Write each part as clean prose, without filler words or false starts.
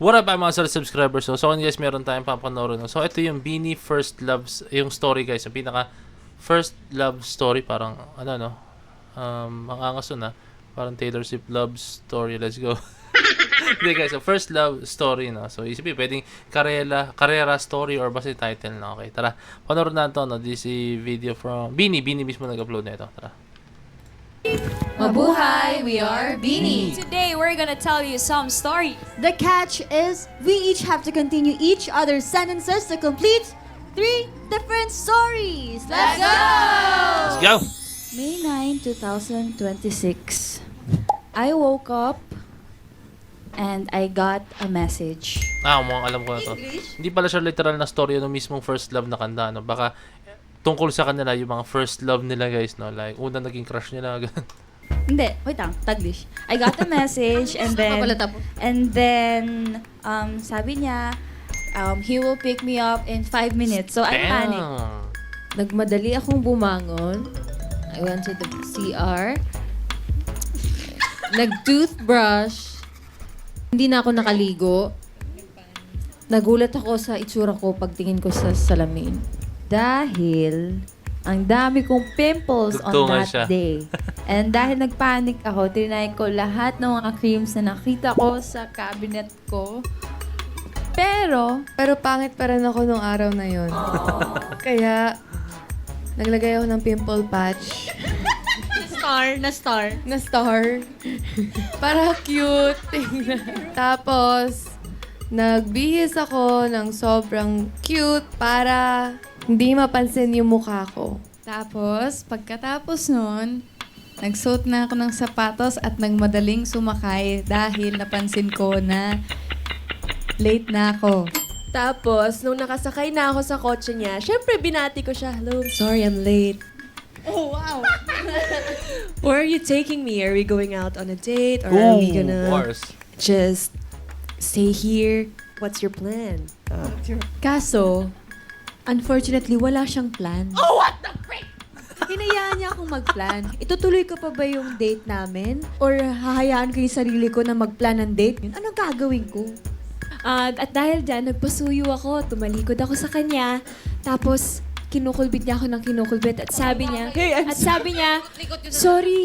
What up, mga solid subscribers? So guys, meron tayong papanoorin. So, ito yung Beanie First Loves, yung story guys. Yung pinaka first love story. Parang, ano no? Ang angas na. Parang Taylor Swift love story. Let's go. Hindi guys, so first love story, no? So, isipin, pwedeng karera story or basta yung title, no? Okay, tara. Panoorin natin to, no? This is video from Beanie. Beanie mismo nag-upload na ito. Tara. Mabuhay! We are Beanie! Today, we're gonna tell you some stories. The catch is we each have to continue each other's sentences to complete 3 different stories. Let's go! Let's go! May 9, 2026. I woke up and I got a message. Mukhang alam ko na to. Hindi pala siya literal na story ng mismong first love na kanta, no? Baka tungkol sa kanila yung mga first love nila, guys, no? Like, unang naging crush nila. Hindi, wait lang, Taglish. I got a message and then sabi niya, he will pick me up in 5 minutes. So I panic. Nagmadali akong bumangon. I went to the CR. Nag-toothbrush. Hindi na ako nakaligo. Nagulat ako sa itsura ko pagtingin ko sa salamin. Dahil ang dami kong pimples on Tugtungan that siya. day. And dahil nagpanic ako, trinay ko lahat ng mga creams na nakita ko sa cabinet ko. Pero pangit pa rin ako nung araw na yon. Kaya, naglagay ako ng pimple patch. Na star. Para cute. Tapos, nagbihis ako ng sobrang cute para hindi mapansin yung mukha ko. Tapos, pagkatapos nun, nagsuot na ako ng sapatos at nagmadaling sumakay dahil napansin ko na late na ako. Tapos, nung nakasakay na ako sa kotse niya, syempre binati ko siya, "Hello, I'm sorry I'm late." Oh, wow! Where are you taking me? Are we going out on a date? Or are we gonna Wars. just stay here? What's your plan? Kaso, unfortunately, wala siyang plan. Oh, what the frick? Hinayaan niya akong mag-plan. Itutuloy ko pa ba yung date namin? Or hahayaan ko yung sarili ko na mag-plan ng date? Anong gagawin ko? At dahil dyan, nagpasuyo ako, tumalikod ako sa kanya, tapos kinukulbit niya ako ng kinukulbit at sabi niya,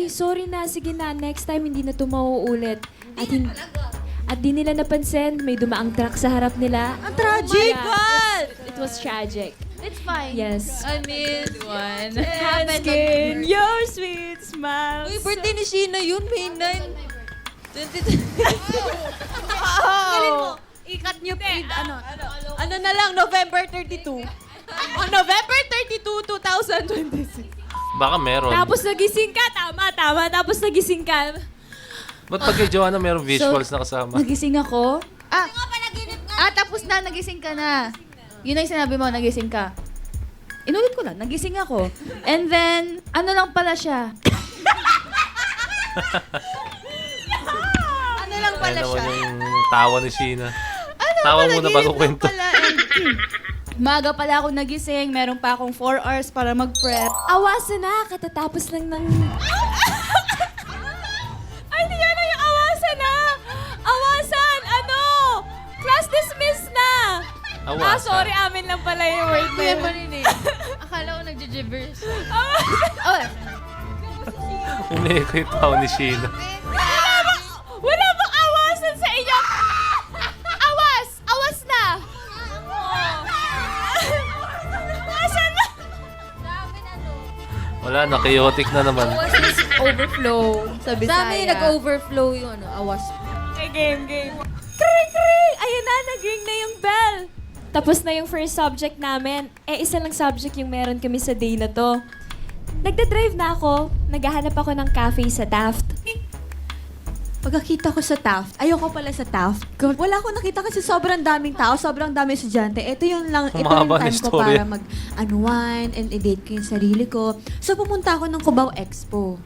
sorry na, sige na, next time hindi na ito mauulit. At di nila napansin, may dumaang truck sa harap nila. Ang tragic! It was tragic. It's fine. Yes. I missed one. Skin your sweet smile. Uy, birthday ni Sheena yun, May 9. Galing mo. Ikat niyo, Ano na lang, November 32. On November 32, 2026. Baka meron. Tapos nagising ka, tama. Tapos nagising ka. Ba't pag kay Joanna meron visuals na kasama? Nagising ako. Tapos na, nagising ka na. Yun ang sinabi mo, nagising ka. Inulit ko lang, nagising ako. And then, ano lang pala siya? ano lang pala Ayun siya? naman yung tawa ni Sheena. Tawa muna bago kwento. Maaga pala ako nagising, meron pa akong 4 hours para mag-prep. Awasan na, katatapos lang ng... Ay, hindi yan na yung awasan na! Awasan! Ano? Class dismissed na! Awasan. Sorry, amin lang pala yung word na yun. Akala ko nagjigibbers. Umihi ko yung tawa ni Sheena. Wala bang awasan sa inyo? Awas! Awas na! Awasan na! Wala na, chaotic na naman. Overflow. Sa Bisaya. Sa amin, nag-overflow yung awas. Game. Kring! Ayun na, nag-ring na yung bell. Tapos na yung first subject namin. Isa lang subject yung meron kami sa day na to. Nagda-drive na ako. Naghahanap ako ng cafe sa Taft. Pagkakita ko sa Taft, ayoko pala sa Taft. Wala akong nakita kasi sobrang daming tao, sobrang daming estudyante. Ito yung Mahaba na time ko istorya. para mag-unwind and i-date ko yung sarili ko. So, pumunta ako ng Cubao Expo.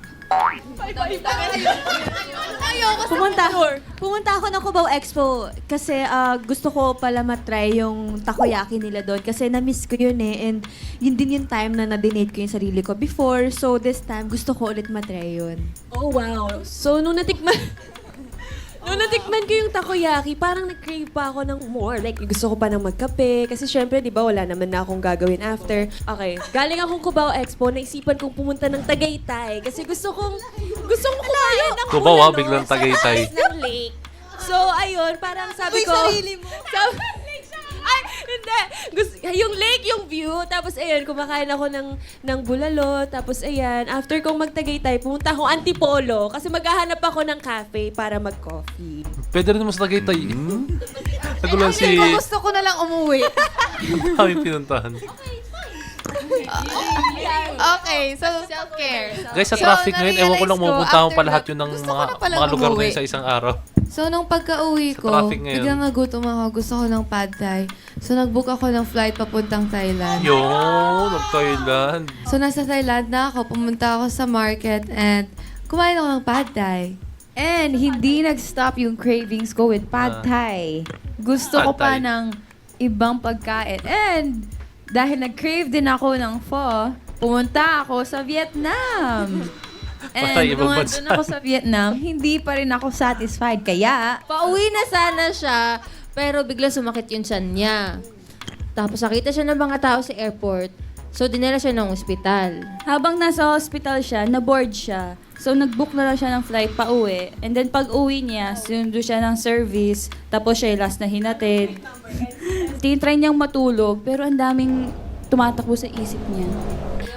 Pumunta ako ng Cubao Expo kasi gusto ko pala matry yung takoyaki nila doon kasi na-miss ko yun eh and yun din yung time na na-donate ko yung sarili ko before. So this time gusto ko ulit matry yun. Oh, wow. So, nung natikman... Nung natikman ko yung takoyaki, parang nag-crave pa ako ng more. Like, gusto ko pa ng magkape. Kasi syempre, di ba, wala naman na akong gagawin after. Okay, galing akong Cubao Expo, naisipan kong pumunta ng Tagaytay. Kasi gusto kong kumain ng Cubao, hulalo biglang sa Tagaytay. taas ng lake. So, ayun, parang sabi ko... sarili mo! Ay, hindi. Yung lake, yung view. Tapos, ayan, kumakain ako ng bulalo. Tapos, ayan, after kong magtagaytay, pumunta akong Antipolo. Kasi maghahanap ako ng cafe para mag-coffee. Pwede rin naman sa Tagaytay. Nagulan si... Gusto ko na lang umuwi. Ang daming pinuntahan. Okay, so self-care. Guys, sa traffic ngayon, ewan ko lang mapunta pa lahat yun ng gusto ko na palang mga lugar na umuwi. yun sa isang araw. So, nung pagka-uwi Sa ko, traffic ngayon. biglang nagutom ako. Gusto ko ng pad thai. So, nag-book ako ng flight papuntang Thailand. Yun, nag-Thailand. So, nasa Thailand na ako. Pumunta ako sa market and kumain ako ng pad thai. And hindi nag-stop yung cravings ko with pad thai. Gusto ko Pad pa thai. ng ibang pagkain. And dahil nag-crave din ako ng pho, pumunta ako sa Vietnam. And Patay, ibang nung bansa. andun ako sa Vietnam, hindi pa rin ako satisfied. Kaya, Pauwi na sana siya, pero bigla sumakit yung tiyan niya. Tapos nakita siya ng mga tao sa airport. So, dinala siya ng ospital. habang nasa hospital siya, na-board siya. So, nag-book na lang siya ng flight pa uwi. And then, pag uwi niya, sinundo siya ng service. Tapos siya yung last na hinatid. Tinitry niyang matulog, pero ang daming tumatakbo sa isip niya.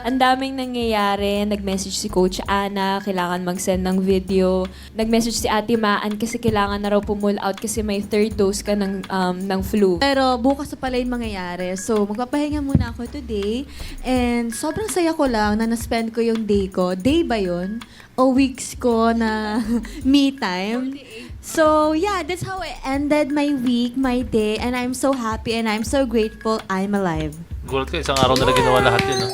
Ang daming nangyayari. Nag-message si Coach Ana, kailangan mag-send ng video. Nag-message si Ate Maan kasi kailangan na raw pull out kasi may third dose ka ng flu. Pero bukas na pala yung mangyayari. So, magpapahinga muna ako today. And sobrang saya ko lang na na-spend ko yung day ko. Day ba yun? O weeks ko na me time. So, yeah, that's how I ended my week, my day. And I'm so happy and I'm so grateful I'm alive. Gulat ko, isang araw na ginawa lahat yun.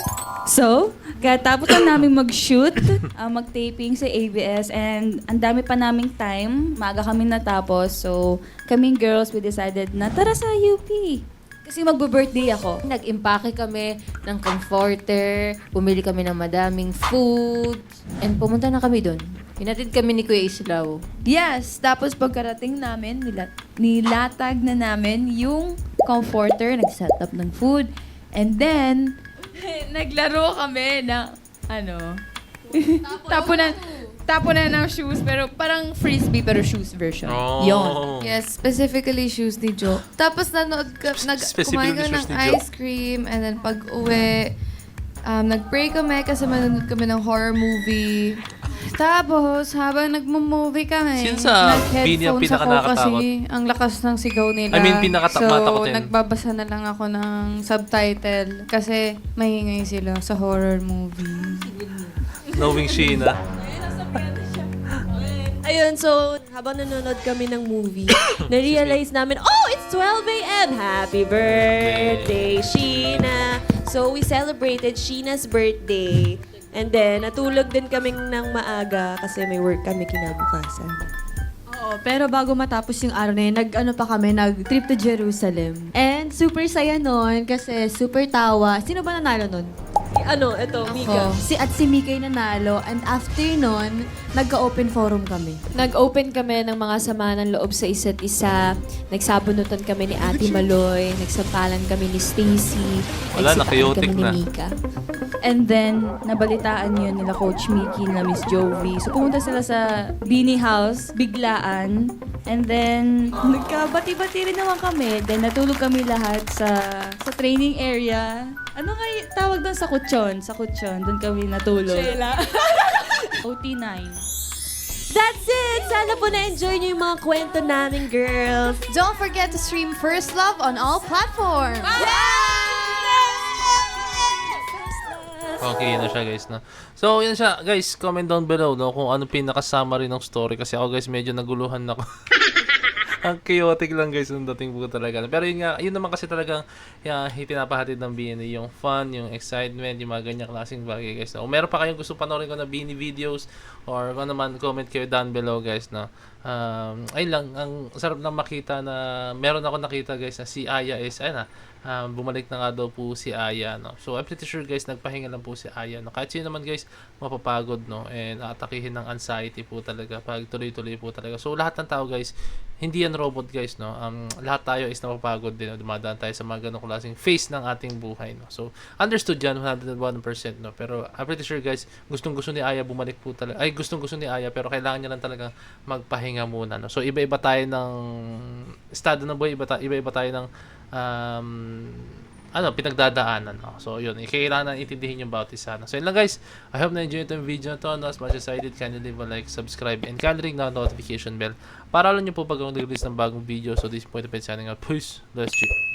So, katapos na namin mag-shoot, mag-taping sa ABS, and ang dami pa naming time. Maaga kami natapos. So, kaming girls, we decided na tara sa UP. Kasi magbo-birthday ako. Nag-impake kami ng comforter, bumili kami ng madaming food, and pumunta na kami doon. Pinatid kami ni Kuya Islaw. Yes, tapos pagkarating namin, nilatag na namin yung comforter, nag-set up ng food, and then, naglaro kami ng, tapunan ng shoes, pero parang frisbee, pero shoes version. Oh. Yon. Yes, specifically shoes ni Jo. Tapos Specifically kumain ka shoes ng ni Jo. ice cream and then pag-uwi, nag-pray kami kasi manonood kami ng horror movie. Tapos, habang nagmo-movie kami, Sino sa Bini ang nag-headphones ako pinaka-nakakatakot? kasi ang lakas ng sigaw nila. I mean, pinaka-matakotin. So, nagbabasa na lang ako ng subtitle kasi maingay sila sa horror movie. Knowing Sheena. Ayun, so, habang nanonood kami ng movie, na-realize namin, oh, it's 12 a.m. Happy birthday, Sheena! So, we celebrated Sheena's birthday. And then, natulog din kaming ng maaga kasi may work kami kinabukasan. Oo, pero bago matapos yung araw na yun, nag-trip to Jerusalem. And super saya nun kasi super tawa. Sino ba nanalo nun? Mika. Si Mika yung nanalo. And after nun, nagka-open forum kami. Nag-open kami ng mga sama ng loob sa isa't isa. Nagsabunutan kami ni Ate Maloy. Nagsampalan kami ni Stacy. Wala, Nagsipahan na-chaotic kami na. ni Mika. And then, nabalitaan yun nila Coach Mickey, nila Miss Jovi. So, pumunta sila sa Beanie House, biglaan. And then, nagkabati-bati rin naman kami. Then, natulog kami lahat sa training area. Ano nga tawag doon? Sa kutsyon. Sa kutsyon. Doon kami natulog. Sheila. OT9. That's it! Sana po na-enjoy niyo yung mga kwento namin, girls. Don't forget to stream First Love on all platforms. Okay, yun na siya guys, no? So, yun siya. Guys, comment down below, no? Kung ano pinaka-summary ng story. Kasi ako guys, medyo naguluhan ako. Ang chaotic lang guys, nung dating po talaga. Pero yun nga, yun naman kasi talagang pinapahatid ng BNA. Yung fun, yung excitement, yung mga ganyang klaseng bagay guys. No? Kung meron pa kayong gusto panoorin ko na BNA videos, or kung naman, comment kayo down below guys, no? Ayun lang, ang sarap lang makita na meron ako nakita guys na si Aya is, ayun na, bumalik na nga daw po si Aya, no? So, I'm pretty sure guys, nagpahinga lang po si Aya, no? Kahit sino naman guys, mapapagod, no? And atakihin ng anxiety po talaga, pag tuloy-tuloy po talaga. So, lahat ng tao guys, hindi yan robot guys, no? Lahat tayo is napapagod din, no? Dumadaan tayo sa mga ganong klaseng phase ng ating buhay, no? So, understood yan, 101%, no? Pero, I'm pretty sure guys, gustong-gusto ni Aya bumalik po talaga, ay, gustong-gusto ni Aya, pero kailangan niya lang talaga magpahinga muna, no? So, iba-iba tayo ng estado ng buhay, iba-iba tayo ng pinagdadaanan, no? So, yun, kailangan na intindihin yung bawat isa, no? So, yun lang guys, I hope na-enjoy itong video na to, no? As much as I did, kindly leave a like, subscribe, and kindly ring na notification bell para alam nyo po pag nag-release ng bagong video. So, this is Point of Signing out. Peace, let's check.